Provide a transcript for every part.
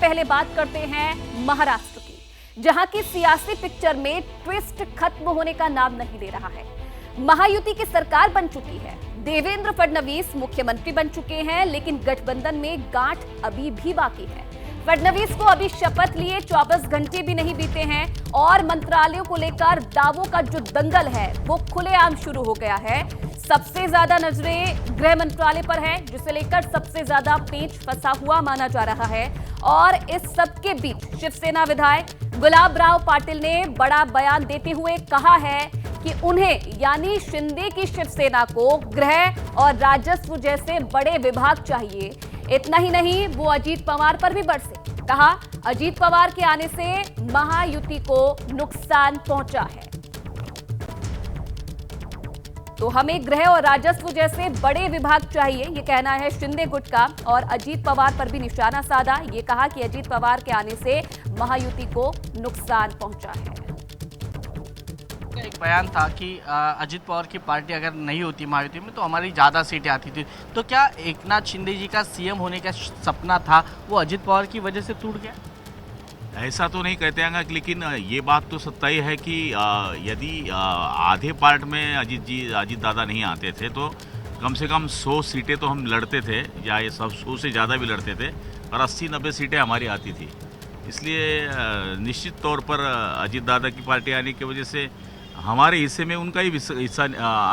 पहले बात करते हैं महाराष्ट्र की, जहां की सियासी पिक्चर में ट्विस्ट खत्म होने का नाम नहीं ले रहा है। महायुति की सरकार बन चुकी है, देवेंद्र फडणवीस मुख्यमंत्री बन चुके हैं, लेकिन गठबंधन में गांठ अभी भी बाकी है। फडणवीस को अभी शपथ लिए 24 घंटे भी नहीं बीते हैं और मंत्रालयों को लेकर दावों का जो दंगल है वो खुलेआम शुरू हो गया है। सबसे ज्यादा नजरें गृह मंत्रालय पर है, जिसे लेकर सबसे ज्यादा पेच फंसा हुआ माना जा रहा है। और इस सबके बीच शिवसेना विधायक गुलाबराव पाटिल ने बड़ा बयान देते हुए कहा है कि उन्हें यानी शिंदे की शिवसेना को गृह और राजस्व जैसे बड़े विभाग चाहिए। इतना ही नहीं, वो अजीत पवार पर भी बरसे। कहा, अजीत पवार के आने से महायुति को नुकसान पहुंचा है, तो हमें गृह और राजस्व जैसे बड़े विभाग चाहिए, ये कहना है शिंदे गुट का। और अजीत पवार पर भी निशाना साधा, ये कहा कि अजीत पवार के आने से महायुति को नुकसान पहुंचा है। एक बयान था कि अजीत पवार की पार्टी अगर नहीं होती महायुति में तो हमारी ज़्यादा सीटें आती थी। तो क्या एकनाथ शिंदे जी का सीएम होने का सपना था वो अजीत पवार की वजह से टूट गया? ऐसा तो नहीं कहते हैं, लेकिन ये बात तो सच्चाई है कि यदि आधे पार्ट में अजीत दादा नहीं आते थे तो कम से कम 100 सीटें तो हम लड़ते थे, या ये सब 100 से ज़्यादा भी लड़ते थे, और 80-90 सीटें हमारी आती थी। इसलिए निश्चित तौर पर अजीत दादा की पार्टी आने की वजह से हमारे हिस्से में उनका ही हिस्सा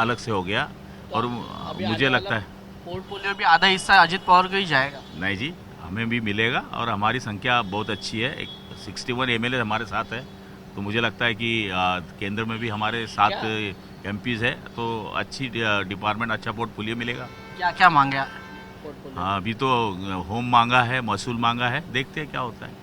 अलग से हो गया। और मुझे लगता है पोर्टफोलियो भी आधा हिस्सा अजीत पवार को ही जाएगा। नहीं जी, हमें भी मिलेगा और हमारी संख्या बहुत अच्छी है। 61 एमएलए हमारे साथ है, तो मुझे लगता है कि केंद्र में भी हमारे 7 एमपीज है, तो अच्छी डिपार्टमेंट, अच्छा पोर्टफोलियो मिलेगा। क्या क्या मांगे? हाँ, अभी तो होम मांगा है, महसूल मांगा है, देखते हैं क्या होता है।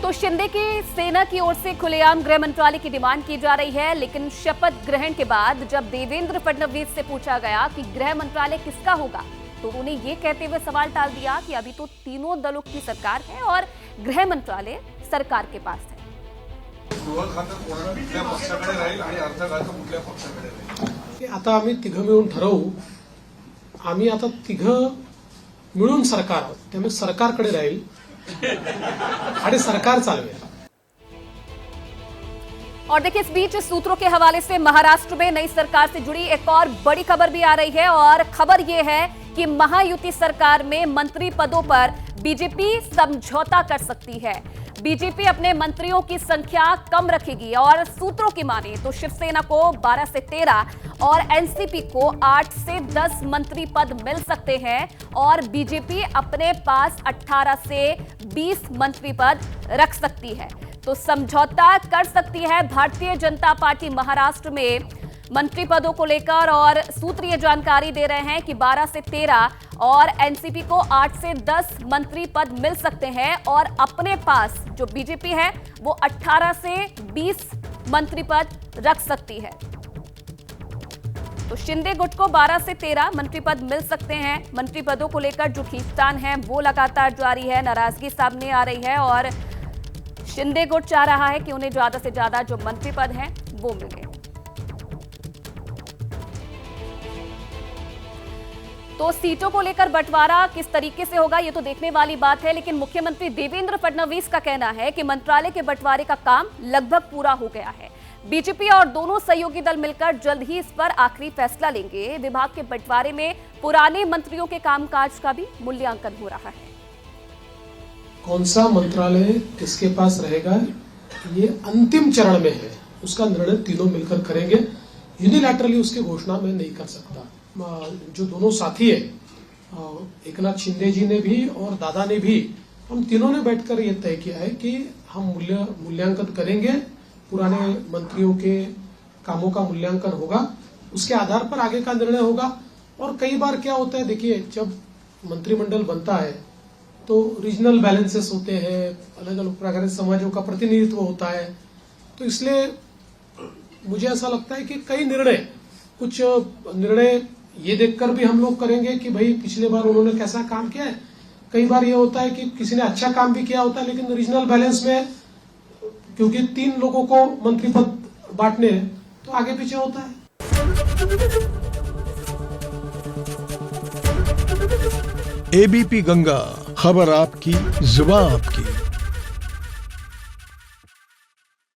तो शिंदे की सेना की ओर से खुलेआम गृह मंत्रालय की डिमांड की जा रही है, लेकिन शपथ ग्रहण के बाद जब देवेंद्र फडणवीस से पूछा गया कि गृह मंत्रालय किसका होगा, तो उन्हें ये कहते हुए सवाल टाल दिया कि अभी तो तीनों दलों की सरकार है और गृह मंत्रालय सरकार के पास है। आता आम्ही तिघं मिळून ठरवू, आम्ही आता तिघं मिळून सरकार आहोत, त्यामुळे सरकारकडे राहील आणि सरकार चालवेल। और देखिए, इस बीच सूत्रों के हवाले से महाराष्ट्र में नई सरकार से जुड़ी एक और बड़ी खबर भी आ रही है, और खबर यह है कि महायुति सरकार में मंत्री पदों पर बीजेपी समझौता कर सकती है। बीजेपी अपने मंत्रियों की संख्या कम रखेगी और सूत्रों की माने तो शिवसेना को 12 से 13 और एनसीपी को 8 से 10 मंत्री पद मिल सकते हैं, और बीजेपी अपने पास 18 से 20 मंत्री पद रख सकती है। तो समझौता कर सकती है भारतीय जनता पार्टी महाराष्ट्र में मंत्री पदों को लेकर, और सूत्र ये जानकारी दे रहे हैं कि 12 से 13 और एनसीपी को 8 से 10 मंत्री पद मिल सकते हैं, और अपने पास जो बीजेपी है वो 18 से 20 मंत्री पद रख सकती है। तो शिंदे गुट को 12 से 13 मंत्री पद मिल सकते हैं। मंत्री पदों को लेकर जो खींचतान है वो लगातार जारी है, नाराजगी सामने आ रही है, और शिंदे गुट चाह रहा है कि उन्हें ज्यादा से ज्यादा जो मंत्री पद हैं वो मिले। तो सीटों को लेकर बंटवारा किस तरीके से होगा ये तो देखने वाली बात है, लेकिन मुख्यमंत्री देवेंद्र फडणवीस का कहना है कि मंत्रालय के बंटवारे का काम लगभग पूरा हो गया है। बीजेपी और दोनों सहयोगी दल मिलकर जल्द ही इस पर आखिरी फैसला लेंगे। विभाग के बंटवारे में पुराने मंत्रियों के कामकाज का भी मूल्यांकन हो रहा है। कौन सा मंत्रालय किसके पास रहेगा ये अंतिम चरण में है, उसका निर्णय तीनों मिलकर करेंगे। यूनिलैटरली उसकी घोषणा मैं नहीं कर सकता। जो दोनों साथी है, एकनाथ शिंदे जी ने भी और दादा ने भी, हम तीनों ने बैठकर ये तय किया है कि हम मूल्यांकन करेंगे, पुराने मंत्रियों के कामों का मूल्यांकन होगा, उसके आधार पर आगे का निर्णय होगा। और कई बार क्या होता है, देखिए, जब मंत्रिमंडल बनता है तो रीजनल बैलेंसेस होते हैं, अलग अलग प्रकार के समाजों का प्रतिनिधित्व होता है, तो इसलिए मुझे ऐसा लगता है कि कुछ निर्णय ये देखकर भी हम लोग करेंगे कि भाई पिछले बार उन्होंने कैसा काम किया है। कई बार ये होता है कि किसी ने अच्छा काम भी किया होता है, लेकिन रीजनल बैलेंस में क्योंकि 3 लोगों को मंत्री पद बांटने हैं तो आगे पीछे होता है। एबीपी गंगा, खबर आपकी, जुबान आपकी।